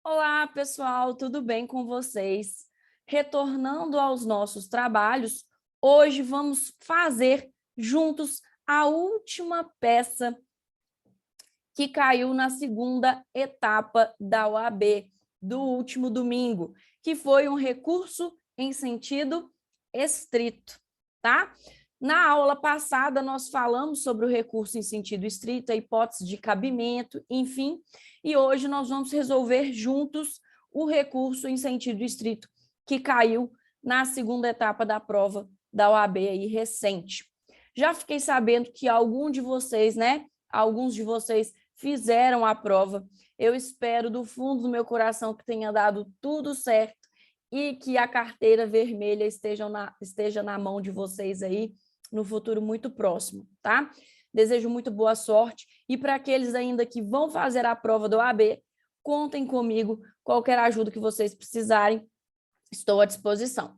Olá, pessoal, tudo bem com vocês? Retornando aos nossos trabalhos, hoje vamos fazer juntos a última peça que caiu na segunda etapa da OAB do último domingo, que foi um recurso em sentido estrito, tá? Na aula passada, nós falamos sobre o recurso em sentido estrito, a hipótese de cabimento, enfim, e hoje nós vamos resolver juntos o recurso em sentido estrito que caiu na segunda etapa da prova da OAB aí recente. Já fiquei sabendo que alguns de vocês fizeram a prova. Eu espero do fundo do meu coração que tenha dado tudo certo e que a carteira vermelha esteja na mão de vocês aí no futuro muito próximo, tá? Desejo muito boa sorte e para aqueles ainda que vão fazer a prova do OAB, contem comigo, qualquer ajuda que vocês precisarem, estou à disposição.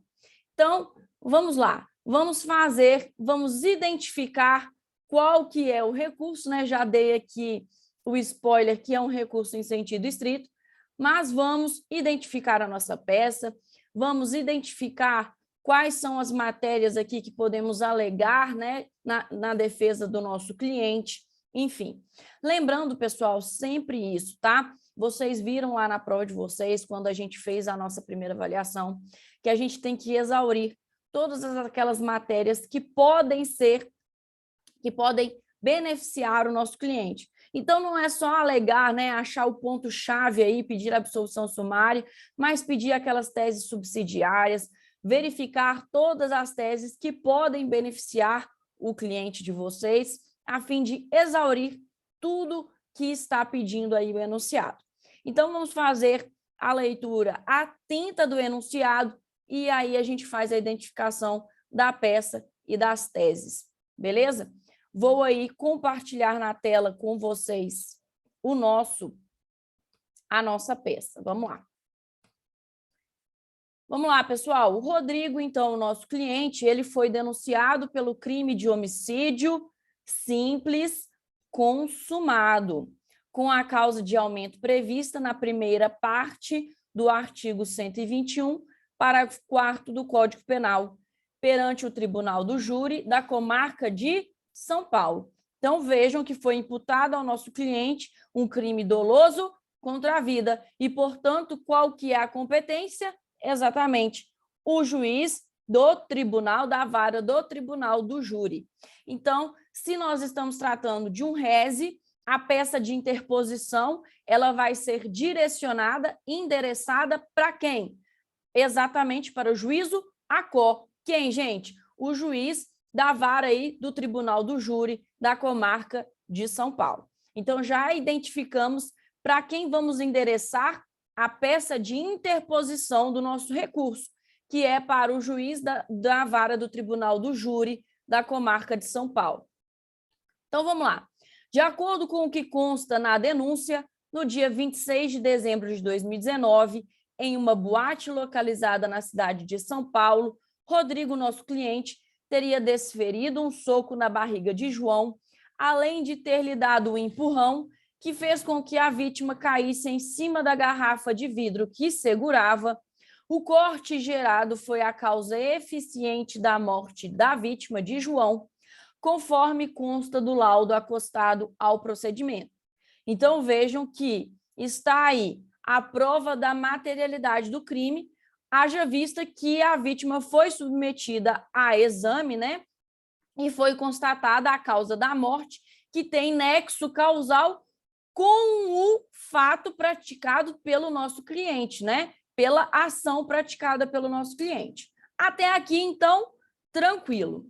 Então, vamos lá, vamos identificar qual que é o recurso, né? Já dei aqui o spoiler que é um recurso em sentido estrito, mas vamos identificar a nossa peça, vamos identificar quais são as matérias aqui que podemos alegar, né, na defesa do nosso cliente, enfim. Lembrando, pessoal, sempre isso, tá? Vocês viram lá na prova de vocês, quando a gente fez a nossa primeira avaliação, que a gente tem que exaurir todas aquelas matérias que podem beneficiar o nosso cliente. Então, não é só alegar, né, achar o ponto-chave aí, pedir absolvição sumária, mas pedir aquelas teses subsidiárias, verificar todas as teses que podem beneficiar o cliente de vocês, a fim de exaurir tudo que está pedindo aí o enunciado. Então, vamos fazer a leitura atenta do enunciado e aí a gente faz a identificação da peça e das teses, beleza? Vou aí compartilhar na tela com vocês a nossa peça. Vamos lá. Vamos lá, pessoal. O Rodrigo, então, o nosso cliente, ele foi denunciado pelo crime de homicídio simples consumado, com a causa de aumento prevista na primeira parte do artigo 121, parágrafo 4º do Código Penal, perante o Tribunal do Júri da Comarca de São Paulo. Então, vejam que foi imputado ao nosso cliente um crime doloso contra a vida e, portanto, qual que é a competência? Exatamente, o juiz do tribunal, da vara do tribunal do júri. Então, se nós estamos tratando de um rese, a peça de interposição, ela vai ser direcionada, endereçada para quem? Exatamente para o juízo ACO. Quem, gente? O juiz da vara aí do tribunal do júri da comarca de São Paulo. Então, já identificamos para quem vamos endereçar a peça de interposição do nosso recurso, que é para o juiz da vara do tribunal do júri da comarca de São Paulo. Então, vamos lá. De acordo com o que consta na denúncia, no dia 26 de dezembro de 2019, em uma boate localizada na cidade de São Paulo, Rodrigo, nosso cliente, teria desferido um soco na barriga de João, além de ter lhe dado um empurrão que fez com que a vítima caísse em cima da garrafa de vidro que segurava. O corte gerado foi a causa eficiente da morte da vítima de João, conforme consta do laudo acostado ao procedimento. Então, vejam que está aí a prova da materialidade do crime, haja vista que a vítima foi submetida a exame, né? E foi constatada a causa da morte, que tem nexo causal com o fato praticado pelo nosso cliente, né? Pela ação praticada pelo nosso cliente. Até aqui, então, tranquilo.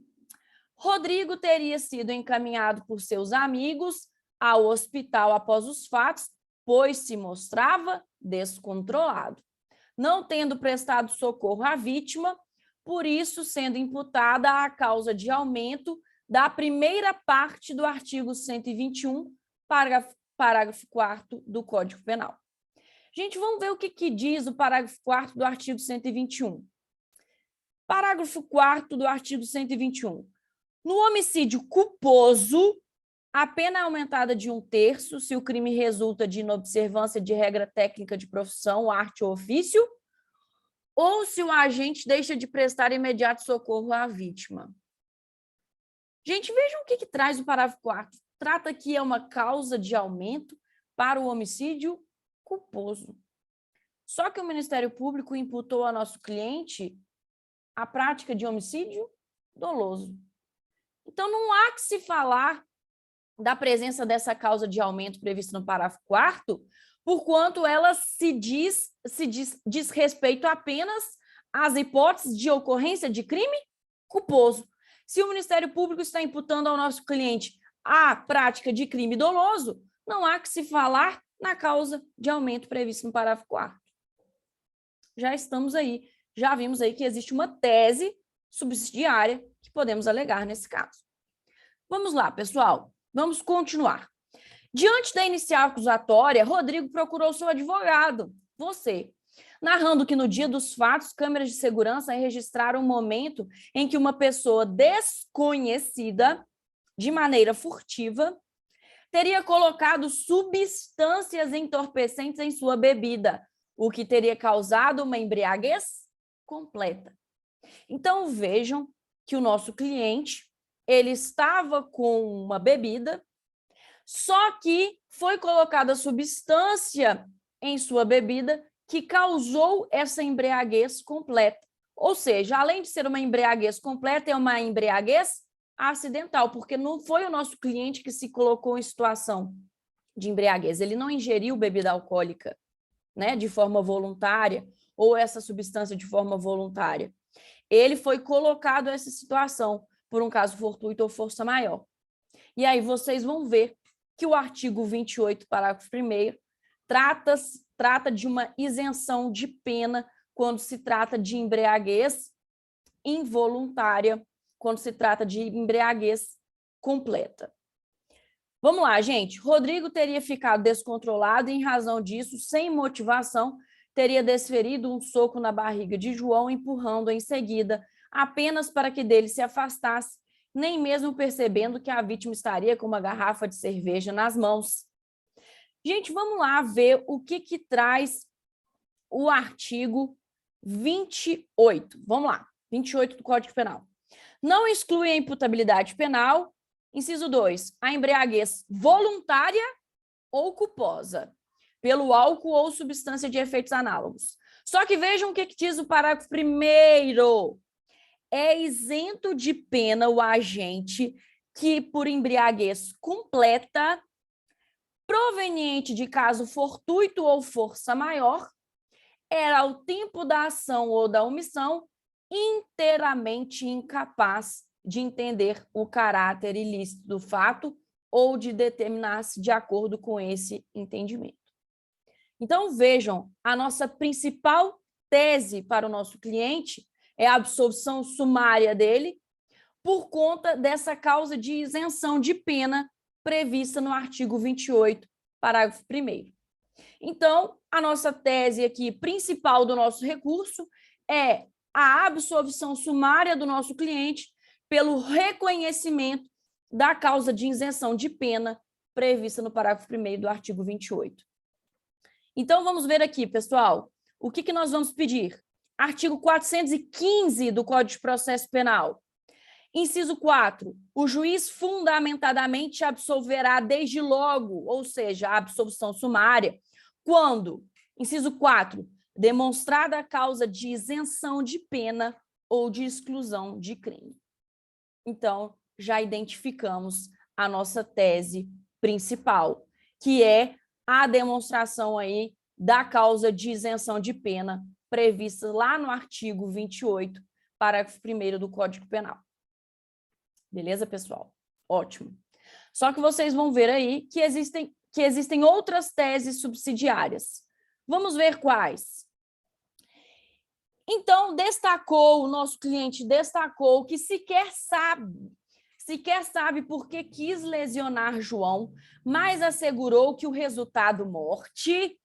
Rodrigo teria sido encaminhado por seus amigos ao hospital após os fatos, pois se mostrava descontrolado, não tendo prestado socorro à vítima, por isso sendo imputada a causa de aumento da primeira parte do artigo 121, parágrafo 4º do Código Penal. Gente, vamos ver o que diz o parágrafo 4º do artigo 121. Parágrafo 4º do artigo 121. No homicídio culposo, a pena é aumentada de 1/3 se o crime resulta de inobservância de regra técnica de profissão, arte ou ofício, ou se o agente deixa de prestar imediato socorro à vítima. Gente, vejam o que traz o parágrafo 4º. Trata que é uma causa de aumento para o homicídio culposo. Só que o Ministério Público imputou ao nosso cliente a prática de homicídio doloso. Então, não há que se falar da presença dessa causa de aumento prevista no parágrafo 4º, porquanto ela diz respeito apenas às hipóteses de ocorrência de crime culposo. Se o Ministério Público está imputando ao nosso cliente a prática de crime doloso, não há que se falar na causa de aumento prevista no parágrafo 4º. Já estamos aí, já vimos aí que existe uma tese subsidiária que podemos alegar nesse caso. Vamos lá, pessoal, vamos continuar. Diante da inicial acusatória, Rodrigo procurou seu advogado, você, narrando que no dia dos fatos, câmeras de segurança registraram um momento em que uma pessoa desconhecida, de maneira furtiva, teria colocado substâncias entorpecentes em sua bebida, o que teria causado uma embriaguez completa. Então, vejam que o nosso cliente, ele estava com uma bebida, só que foi colocada substância em sua bebida que causou essa embriaguez completa. Ou seja, além de ser uma embriaguez completa, é uma embriaguez acidental, porque não foi o nosso cliente que se colocou em situação de embriaguez. Ele não ingeriu bebida alcoólica, né, de forma voluntária, ou essa substância de forma voluntária. Ele foi colocado nessa situação por um caso fortuito ou força maior. E aí vocês vão ver que o artigo 28, parágrafo 1º, trata de uma isenção de pena quando se trata de embriaguez involuntária, quando se trata de embriaguez completa. Vamos lá, gente. Rodrigo teria ficado descontrolado e, em razão disso, sem motivação, teria desferido um soco na barriga de João, empurrando em seguida, apenas para que dele se afastasse, nem mesmo percebendo que a vítima estaria com uma garrafa de cerveja nas mãos. Gente, vamos lá ver o que traz o artigo 28. Vamos lá, 28 do Código Penal. Não exclui a imputabilidade penal. Inciso 2, a embriaguez voluntária ou culposa, pelo álcool ou substância de efeitos análogos. Só que vejam o que diz o parágrafo 1º. É isento de pena o agente que, por embriaguez completa, proveniente de caso fortuito ou força maior, era ao tempo da ação ou da omissão inteiramente incapaz de entender o caráter ilícito do fato ou de determinar-se de acordo com esse entendimento. Então, vejam, a nossa principal tese para o nosso cliente é a absolvição sumária dele por conta dessa causa de isenção de pena prevista no artigo 28, parágrafo 1º. Então, a nossa tese aqui principal do nosso recurso é a absolvição sumária do nosso cliente pelo reconhecimento da causa de isenção de pena prevista no parágrafo 1º do artigo 28. Então, vamos ver aqui, pessoal, o que nós vamos pedir? Artigo 415 do Código de Processo Penal. Inciso 4, o juiz fundamentadamente absolverá desde logo, ou seja, a absolvição sumária, quando, inciso 4, demonstrada a causa de isenção de pena ou de exclusão de crime. Então, já identificamos a nossa tese principal, que é a demonstração aí da causa de isenção de pena prevista lá no artigo 28, parágrafo 1º do Código Penal. Beleza, pessoal? Ótimo. Só que vocês vão ver aí que existem outras teses subsidiárias. Vamos ver quais. Então, o nosso cliente destacou que sequer sabe por que quis lesionar João, mas assegurou que o resultado morte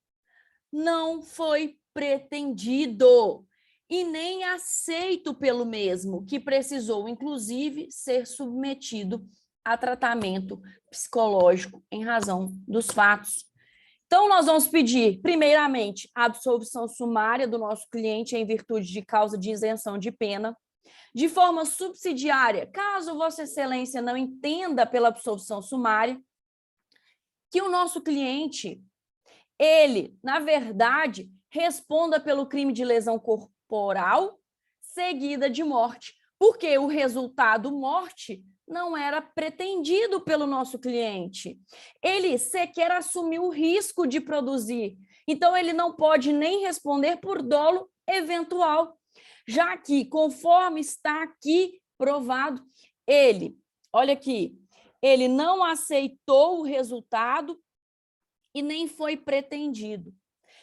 não foi pretendido e nem aceito pelo mesmo, que precisou, inclusive, ser submetido a tratamento psicológico em razão dos fatos. Então, nós vamos pedir, primeiramente, a absolvição sumária do nosso cliente em virtude de causa de isenção de pena. De forma subsidiária, caso Vossa Excelência não entenda pela absolvição sumária, que o nosso cliente, ele, na verdade, responda pelo crime de lesão corporal seguida de morte, porque o resultado morte não era pretendido pelo nosso cliente. Ele sequer assumiu o risco de produzir, então ele não pode nem responder por dolo eventual, já que, conforme está aqui provado, ele, olha aqui, ele não aceitou o resultado e nem foi pretendido.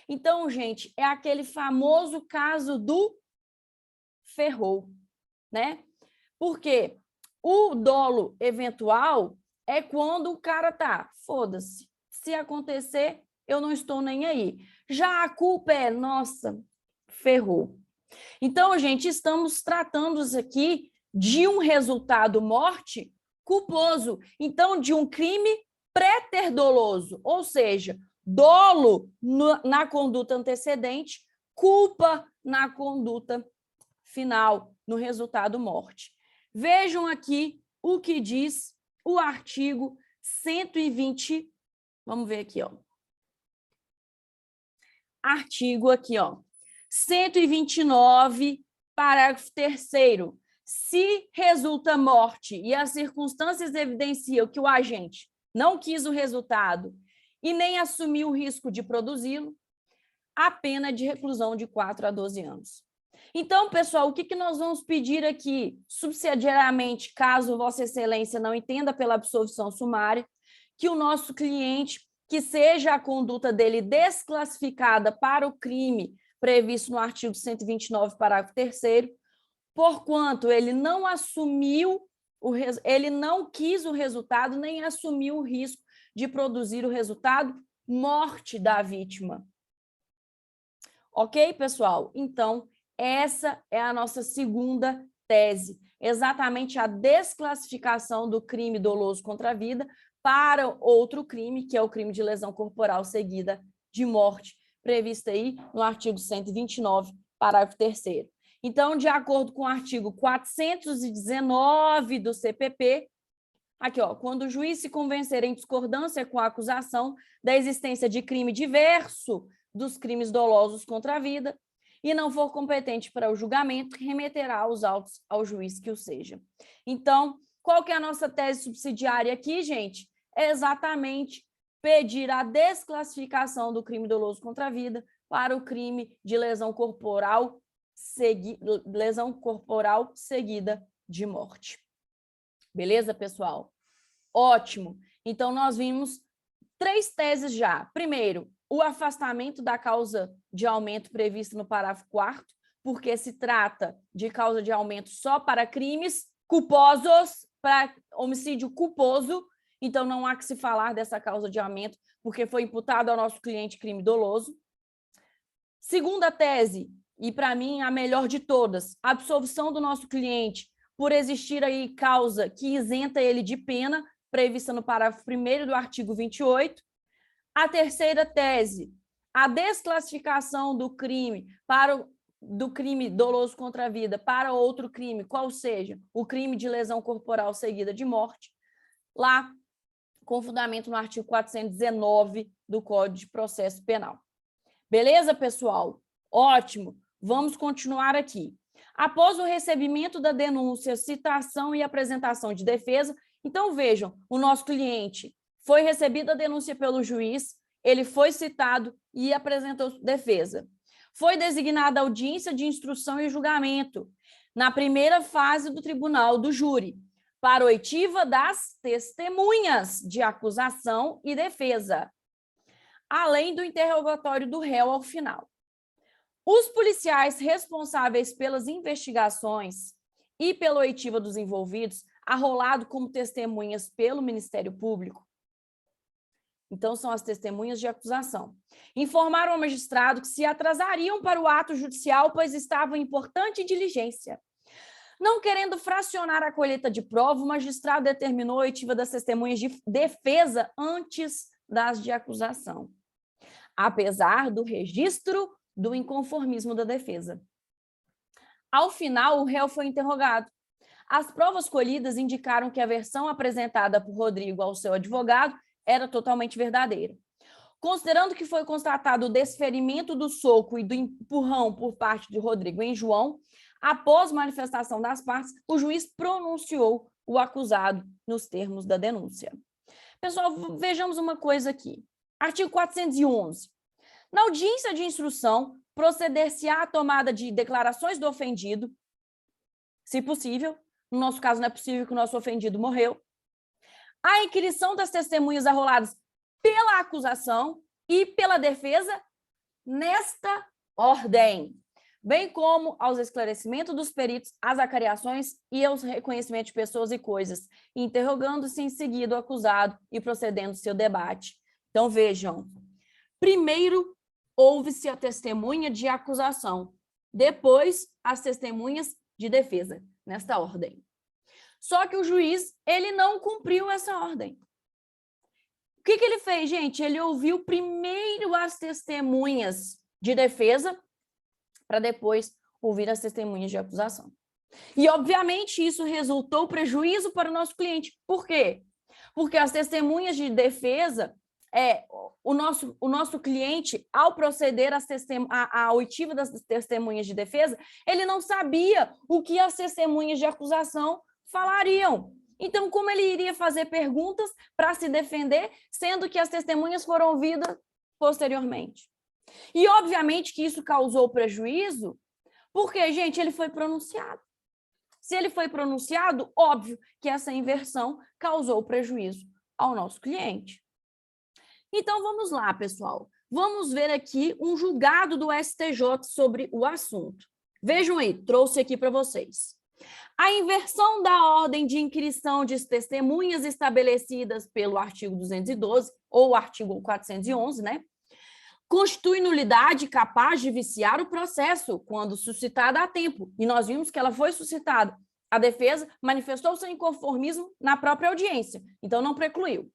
Então, gente, é aquele famoso caso do ferrou, né? Porque o dolo eventual é quando o cara tá, foda-se, se acontecer, eu não estou nem aí. Já a culpa é, nossa, ferrou. Então, gente, estamos tratando aqui de um resultado morte culposo, então de um crime pré-ter-doloso, ou seja, dolo na conduta antecedente, culpa na conduta final, no resultado morte. Vejam aqui o que diz o artigo 120, vamos ver aqui, ó. Artigo aqui, ó. 129, parágrafo 3º. Se resulta morte e as circunstâncias evidenciam que o agente não quis o resultado e nem assumiu o risco de produzi-lo, a pena de reclusão de 4 a 12 anos. Então, pessoal, o que nós vamos pedir aqui, subsidiariamente, caso Vossa Excelência não entenda pela absolvição sumária, que o nosso cliente, que seja a conduta dele desclassificada para o crime previsto no artigo 129, parágrafo 3º, porquanto ele não assumiu, ele não quis o resultado, nem assumiu o risco de produzir o resultado morte da vítima. Ok, pessoal? Então, essa é a nossa segunda tese, exatamente a desclassificação do crime doloso contra a vida para outro crime, que é o crime de lesão corporal seguida de morte, previsto aí no artigo 129, parágrafo 3º. Então, de acordo com o artigo 419 do CPP, aqui, ó, quando o juiz se convencer em discordância com a acusação da existência de crime diverso dos crimes dolosos contra a vida e não for competente para o julgamento, remeterá os autos ao juiz que o seja. Então, qual que é a nossa tese subsidiária aqui, gente? É exatamente pedir a desclassificação do crime doloso contra a vida para o crime de lesão corporal seguida de morte. Beleza, pessoal? Ótimo. Então, nós vimos 3 teses já. Primeiro, o afastamento da causa de aumento prevista no parágrafo 4º, porque se trata de causa de aumento só para crimes culposos, para homicídio culposo, então não há que se falar dessa causa de aumento, porque foi imputado ao nosso cliente crime doloso. Segunda tese, e para mim a melhor de todas, a absolvição do nosso cliente por existir aí causa que isenta ele de pena, prevista no parágrafo 1º do artigo 28. A terceira tese, a desclassificação do crime doloso contra a vida para outro crime, qual seja o crime de lesão corporal seguida de morte, lá com fundamento no artigo 419 do Código de Processo Penal. Beleza, pessoal? Ótimo. Vamos continuar aqui. Após o recebimento da denúncia, citação e apresentação de defesa, então vejam, o nosso cliente foi recebida a denúncia pelo juiz, ele foi citado e apresentou defesa. Foi designada audiência de instrução e julgamento na primeira fase do tribunal do júri, para oitiva das testemunhas de acusação e defesa, além do interrogatório do réu ao final. Os policiais responsáveis pelas investigações e pela oitiva dos envolvidos, arrolado como testemunhas pelo Ministério Público, então são as testemunhas de acusação, informaram ao magistrado que se atrasariam para o ato judicial, pois estavam em importante diligência. Não querendo fracionar a colheita de prova, o magistrado determinou a oitiva das testemunhas de defesa antes das de acusação, apesar do registro do inconformismo da defesa. Ao final, o réu foi interrogado. As provas colhidas indicaram que a versão apresentada por Rodrigo ao seu advogado era totalmente verdadeira. Considerando que foi constatado o desferimento do soco e do empurrão por parte de Rodrigo em João, após manifestação das partes, o juiz pronunciou o acusado nos termos da denúncia. Pessoal, vejamos uma coisa aqui. Artigo 411. Na audiência de instrução, proceder-se-á à tomada de declarações do ofendido, se possível. No nosso caso, não é possível que o nosso ofendido morreu. A inquirição das testemunhas arroladas pela acusação e pela defesa nesta ordem, bem como aos esclarecimentos dos peritos, às acariações e aos reconhecimentos de pessoas e coisas, interrogando-se em seguida o acusado e procedendo seu debate. Então, vejam, primeiro houve-se a testemunha de acusação, depois as testemunhas de defesa, nesta ordem. Só que o juiz, ele não cumpriu essa ordem. O que ele fez, gente? Ele ouviu primeiro as testemunhas de defesa para depois ouvir as testemunhas de acusação. E, obviamente, isso resultou prejuízo para o nosso cliente. Por quê? Porque as testemunhas de defesa, o nosso cliente, ao proceder à oitiva das testemunhas de defesa, ele não sabia o que as testemunhas de acusação falariam. Então, como ele iria fazer perguntas para se defender, sendo que as testemunhas foram ouvidas posteriormente? E, obviamente, que isso causou prejuízo, porque, gente, ele foi pronunciado. Se ele foi pronunciado, óbvio que essa inversão causou prejuízo ao nosso cliente. Então, vamos lá, pessoal. Vamos ver aqui um julgado do STJ sobre o assunto. Vejam aí, trouxe aqui para vocês. A inversão da ordem de inquirição de testemunhas estabelecidas pelo artigo 212, ou artigo 411, né? Constitui nulidade capaz de viciar o processo quando suscitada a tempo. E nós vimos que ela foi suscitada. A defesa manifestou seu inconformismo na própria audiência, então não precluiu.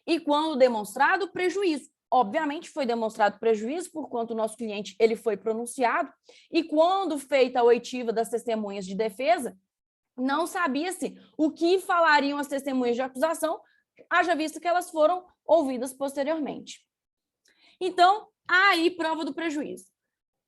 E quando demonstrado prejuízo, obviamente foi demonstrado prejuízo por quanto o nosso cliente ele foi pronunciado, e quando feita a oitiva das testemunhas de defesa, não sabia-se o que falariam as testemunhas de acusação, haja visto que elas foram ouvidas posteriormente. Então, há aí prova do prejuízo.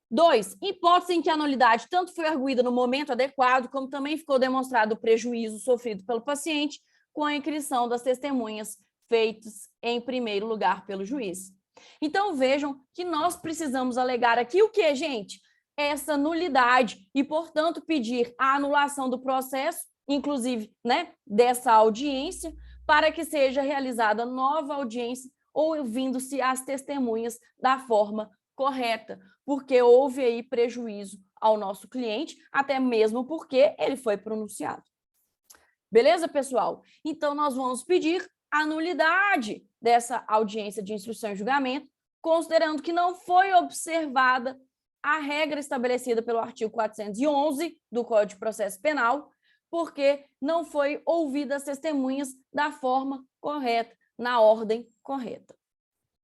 2. Hipótese em que a nulidade tanto foi arguída no momento adequado, como também ficou demonstrado o prejuízo sofrido pelo paciente com a inquirição das testemunhas feitas em primeiro lugar pelo juiz. Então, vejam que nós precisamos alegar aqui o que, gente? Essa nulidade e, portanto, pedir a anulação do processo, inclusive, né, dessa audiência, para que seja realizada nova audiência, ouvindo-se as testemunhas da forma correta, porque houve aí prejuízo ao nosso cliente, até mesmo porque ele foi pronunciado. Beleza, pessoal? Então, nós vamos pedir a nulidade dessa audiência de instrução e julgamento, considerando que não foi observada a regra estabelecida pelo artigo 411 do Código de Processo Penal, porque não foi ouvida as testemunhas da forma correta, na ordem correta,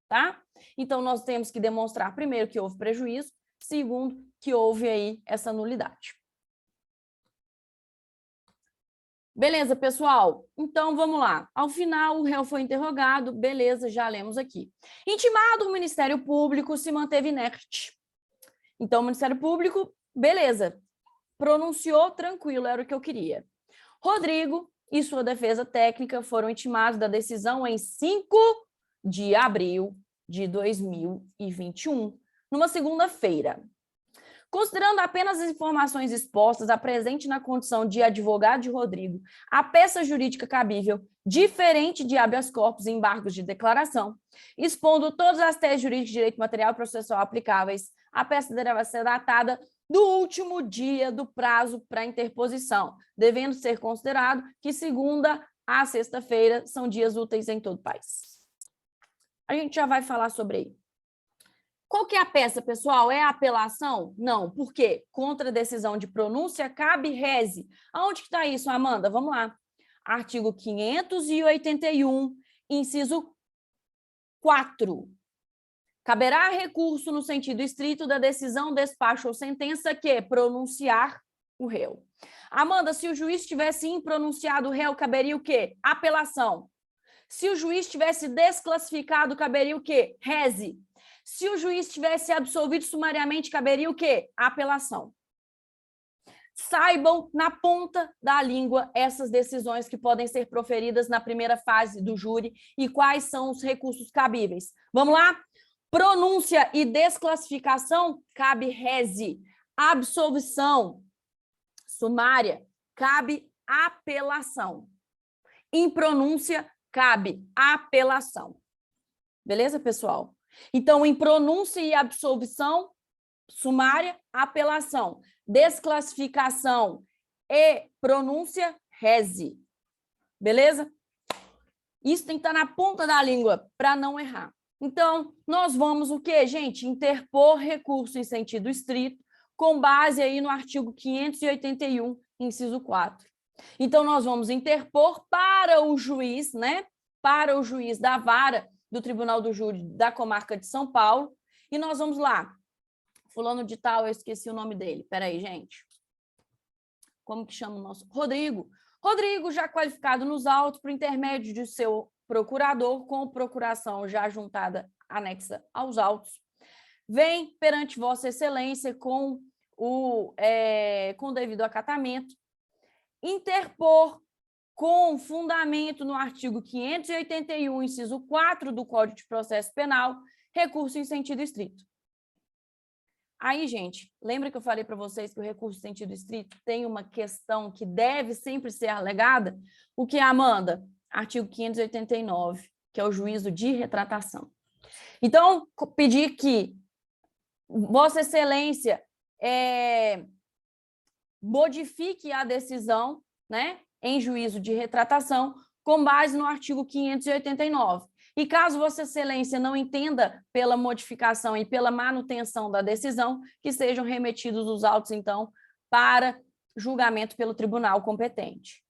tá? Então, nós temos que demonstrar, primeiro, que houve prejuízo, segundo, que houve aí essa nulidade. Beleza, pessoal? Então, vamos lá. Ao final, o réu foi interrogado, beleza, já lemos aqui. Intimado, o Ministério Público se manteve inerte. Então, o Ministério Público, beleza, pronunciou tranquilo, era o que eu queria. Rodrigo e sua defesa técnica foram intimados da decisão em 5 de abril de 2021, numa segunda-feira. Considerando apenas as informações expostas, a presente na condição de advogado de Rodrigo, a peça jurídica cabível, diferente de habeas corpus e embargos de declaração, expondo todas as teses jurídicas de direito material e processual aplicáveis, a peça deverá ser datada do último dia do prazo para interposição, devendo ser considerado que segunda a sexta-feira são dias úteis em todo o país. A gente já vai falar sobre aí. Qual que é a peça, pessoal? É a apelação? Não. Por quê? Contra a decisão de pronúncia cabe reze. Aonde que está isso, Amanda? Vamos lá. Artigo 581, inciso 4. Caberá recurso no sentido estrito da decisão, despacho ou sentença que pronunciar o réu. Amanda, se o juiz tivesse impronunciado o réu, caberia o quê? Apelação. Se o juiz tivesse desclassificado, caberia o quê? Reze. Se o juiz tivesse absolvido sumariamente, caberia o quê? Apelação. Saibam na ponta da língua essas decisões que podem ser proferidas na primeira fase do júri e quais são os recursos cabíveis. Vamos lá? Pronúncia e desclassificação, cabe reze. Absolvição sumária, cabe apelação. Impronúncia, cabe apelação. Beleza, pessoal? Então, em pronúncia e absolvição sumária, apelação. Desclassificação e pronúncia, reze. Beleza? Isso tem que estar na ponta da língua para não errar. Então, nós vamos o quê, gente? Interpor recurso em sentido estrito, com base aí no artigo 581, inciso 4. Então, nós vamos interpor para o juiz, né? Para o juiz da vara do Tribunal do Júri da Comarca de São Paulo. E nós vamos lá. Fulano de tal, eu esqueci o nome dele. Peraí, gente. Como que chama o nosso? Rodrigo. Rodrigo, já qualificado nos autos por intermédio de seu procurador, com procuração já juntada, anexa aos autos, vem perante Vossa Excelência com o devido acatamento, interpor com fundamento no artigo 581, inciso 4 do Código de Processo Penal, recurso em sentido estrito. Aí, gente, lembra que eu falei para vocês que o recurso em sentido estrito tem uma questão que deve sempre ser alegada? O que, Amanda? Artigo 589, que é o juízo de retratação. Então, pedir que Vossa Excelência modifique a decisão, né, em juízo de retratação, com base no artigo 589. E caso Vossa Excelência não entenda pela modificação e pela manutenção da decisão, que sejam remetidos os autos, então, para julgamento pelo tribunal competente.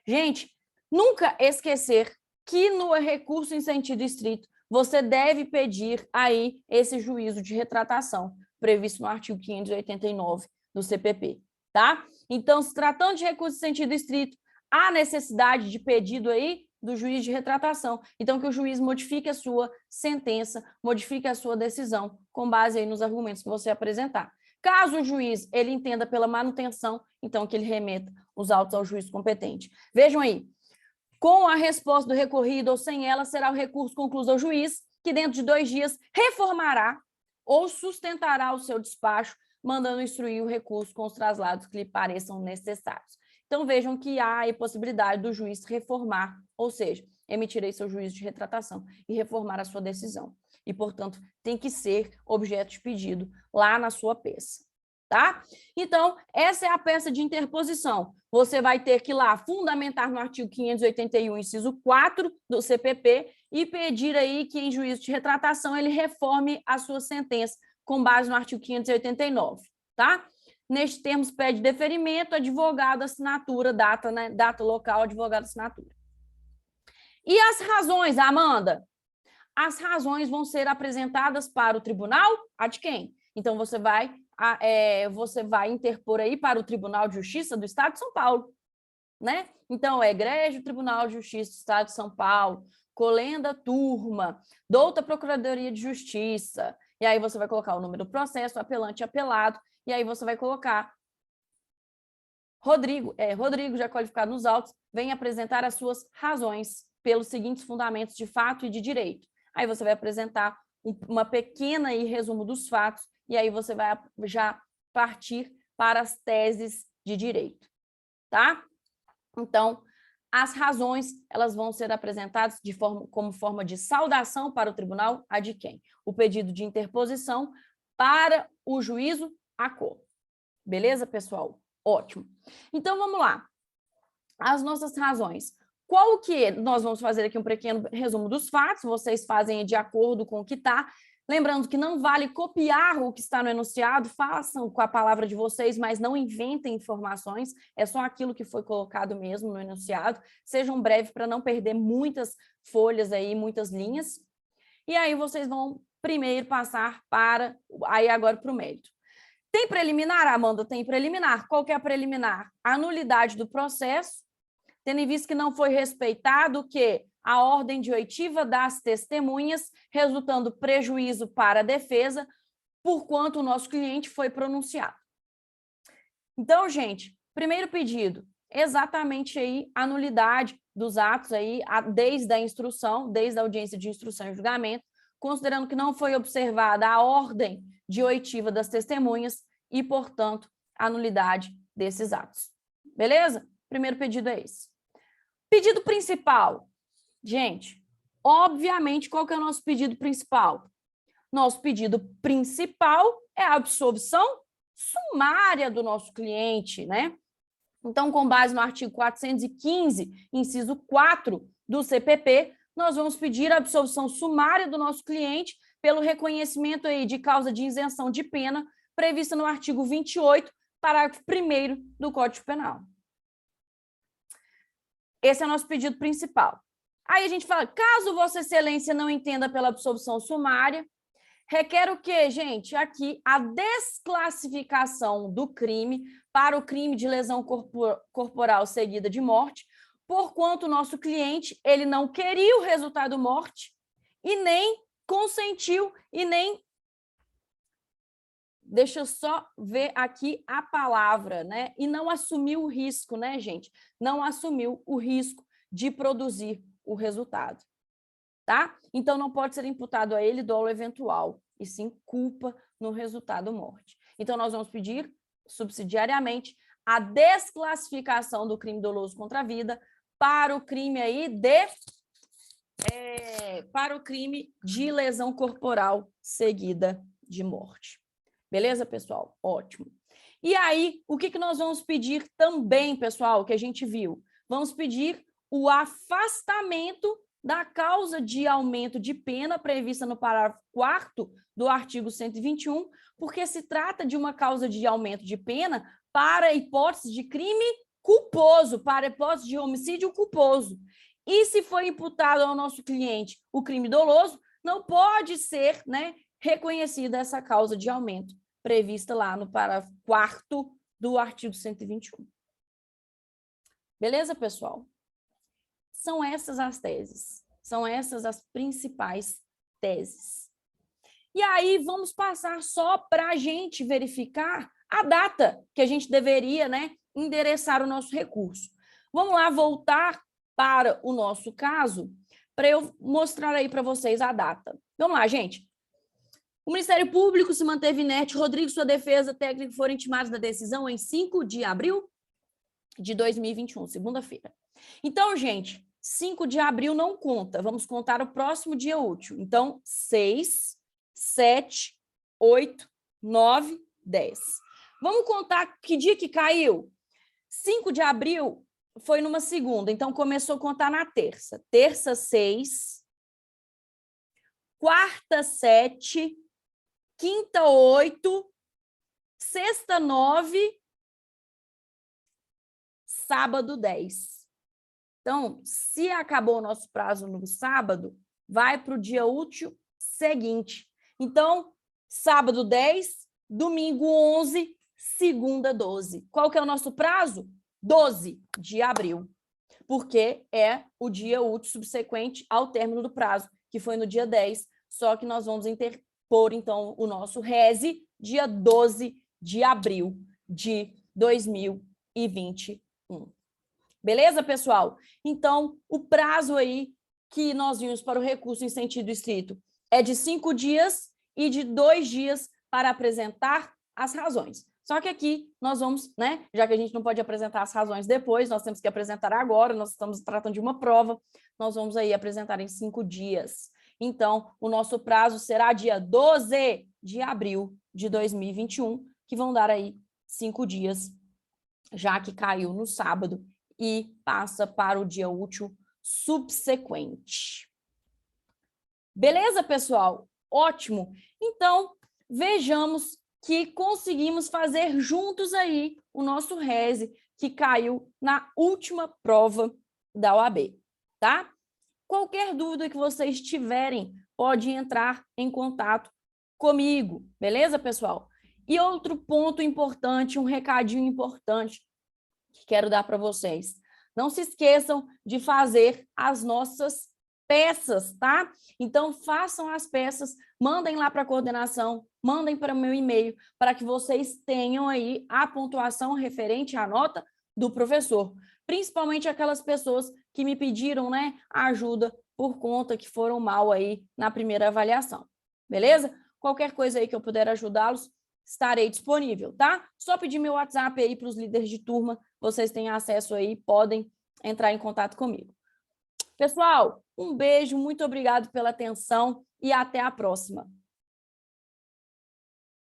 Gente, nunca esquecer que no recurso em sentido estrito, você deve pedir aí esse juízo de retratação, previsto no artigo 589 do CPP, tá? Então, se tratando de recurso em sentido estrito, há necessidade de pedido aí do juiz de retratação. Então, que o juiz modifique a sua sentença, modifique a sua decisão, com base aí nos argumentos que você apresentar. Caso o juiz ele entenda pela manutenção, então que ele remeta os autos ao juiz competente. Vejam aí, com a resposta do recorrido ou sem ela, será o recurso concluído ao juiz, que dentro de 2 dias reformará ou sustentará o seu despacho, mandando instruir o recurso com os traslados que lhe pareçam necessários. Então, vejam que há a possibilidade do juiz reformar, ou seja, emitir aí seu juízo de retratação e reformar a sua decisão. E, portanto, tem que ser objeto de pedido lá na sua peça, tá? Então, essa é a peça de interposição. Você vai ter que ir lá fundamentar no artigo 581, inciso 4 do CPP e pedir aí que, em juízo de retratação, ele reforme a sua sentença com base no artigo 589, tá? Neste termos, pede deferimento, advogado, assinatura, data, né? Data local, advogado, assinatura. E as razões, Amanda? As razões vão ser apresentadas para o tribunal? A de quem? Então, você vai interpor aí para o Tribunal de Justiça do Estado de São Paulo, né? Então, Egrégio Tribunal de Justiça do Estado de São Paulo, colenda turma, douta Procuradoria de Justiça, e aí você vai colocar o número do processo, apelante e apelado, e aí você vai colocar Rodrigo já qualificado nos autos, vem apresentar as suas razões pelos seguintes fundamentos de fato e de direito. Aí você vai apresentar uma pequena resumo dos fatos, e aí você vai já partir para as teses de direito, tá? Então, as razões, elas vão ser apresentadas como forma de saudação para o tribunal, a de quem? O pedido de interposição para o juízo a cor. Beleza, pessoal? Ótimo. Então, vamos lá. As nossas razões. Qual que nós vamos fazer aqui um pequeno resumo dos fatos, vocês fazem de acordo com o que está. Lembrando que não vale copiar o que está no enunciado, façam com a palavra de vocês, mas não inventem informações, é só aquilo que foi colocado mesmo no enunciado. Sejam breves para não perder muitas folhas aí, muitas linhas. E aí vocês vão primeiro passar agora para o mérito. Tem preliminar, Amanda? Tem preliminar. Qual que é a preliminar? A nulidade do processo, tendo em vista que não foi respeitado o quê? A ordem de oitiva das testemunhas, resultando prejuízo para a defesa, porquanto o nosso cliente foi pronunciado. Então, gente, primeiro pedido, exatamente aí a nulidade dos atos aí, desde a instrução, desde a audiência de instrução e julgamento, considerando que não foi observada a ordem de oitiva das testemunhas e, portanto, a nulidade desses atos. Beleza? Primeiro pedido é esse. Pedido principal. Gente, obviamente, qual que é o nosso pedido principal? Nosso pedido principal é a absolvição sumária do nosso cliente, né? Então, com base no artigo 415, inciso 4 do CPP, nós vamos pedir a absolvição sumária do nosso cliente pelo reconhecimento aí de causa de isenção de pena prevista no artigo 28, parágrafo 1º do Código Penal. Esse é o nosso pedido principal. Aí a gente fala, caso Vossa Excelência não entenda pela absolvição sumária, requer o quê, gente? Aqui, a desclassificação do crime para o crime de lesão corporal seguida de morte, porquanto o nosso cliente, ele não queria o resultado morte e nem consentiu e nem... Deixa eu só ver aqui a palavra, né? E não assumiu o risco, né, gente? Não assumiu o risco de produzir o resultado, tá? Então, não pode ser imputado a ele dolo eventual, e sim culpa no resultado morte. Então, nós vamos pedir, subsidiariamente, a desclassificação do crime doloso contra a vida para o crime aí para o crime de lesão corporal seguida de morte. Beleza, pessoal? Ótimo. E aí, o que nós vamos pedir também, pessoal, que a gente viu? Vamos pedir o afastamento da causa de aumento de pena prevista no parágrafo 4º do artigo 121, porque se trata de uma causa de aumento de pena para a hipótese de crime culposo, para a hipótese de homicídio culposo. E se foi imputado ao nosso cliente o crime doloso, não pode ser, né, reconhecida essa causa de aumento prevista lá no parágrafo 4º do artigo 121. Beleza, pessoal? São essas as teses, são essas as principais teses. E aí, vamos passar só para a gente verificar a data que a gente deveria, né, endereçar o nosso recurso. Vamos lá voltar para o nosso caso, para eu mostrar aí para vocês a data. Vamos lá, gente. O Ministério Público se manteve inerte. Rodrigo, sua defesa técnica foram intimados da decisão em 5 de abril de 2021, segunda-feira. Então, gente, 5 de abril não conta. Vamos contar o próximo dia útil. Então, 6, 7, 8, 9, 10. Vamos contar que dia que caiu? 5 de abril foi numa segunda, então começou a contar na terça. Terça, 6. Quarta, 7. Quinta, 8. Sexta, 9. Sábado, 10. Então, se acabou o nosso prazo no sábado, vai para o dia útil seguinte. Então, sábado 10, domingo 11, segunda 12. Qual que é o nosso prazo? 12 de abril, porque é o dia útil subsequente ao término do prazo, que foi no dia 10, só que nós vamos interpor, então, o nosso rese dia 12 de abril de 2021. Beleza, pessoal? Então, o prazo aí que nós vimos para o recurso em sentido estrito é de 5 dias e de 2 dias para apresentar as razões. Só que aqui nós vamos, né, já que a gente não pode apresentar as razões depois, nós temos que apresentar agora, nós estamos tratando de uma prova, nós vamos aí apresentar em 5 dias. Então, o nosso prazo será dia 12 de abril de 2021, que vão dar aí 5 dias, já que caiu no sábado, e passa para o dia útil subsequente. Beleza, pessoal? Ótimo! Então, vejamos que conseguimos fazer juntos aí o nosso RESE, que caiu na última prova da OAB, tá? Qualquer dúvida que vocês tiverem, pode entrar em contato comigo, beleza, pessoal? E outro ponto importante, um recadinho importante que quero dar para vocês. Não se esqueçam de fazer as nossas peças, tá? Então, façam as peças, mandem lá para a coordenação, mandem para o meu e-mail, para que vocês tenham aí a pontuação referente à nota do professor. Principalmente aquelas pessoas que me pediram, né, ajuda por conta que foram mal aí na primeira avaliação. Beleza? Qualquer coisa aí que eu puder ajudá-los, estarei disponível, tá? Só pedir meu WhatsApp aí para os líderes de turma, vocês têm acesso aí, podem entrar em contato comigo. Pessoal, um beijo, muito obrigado pela atenção e até a próxima.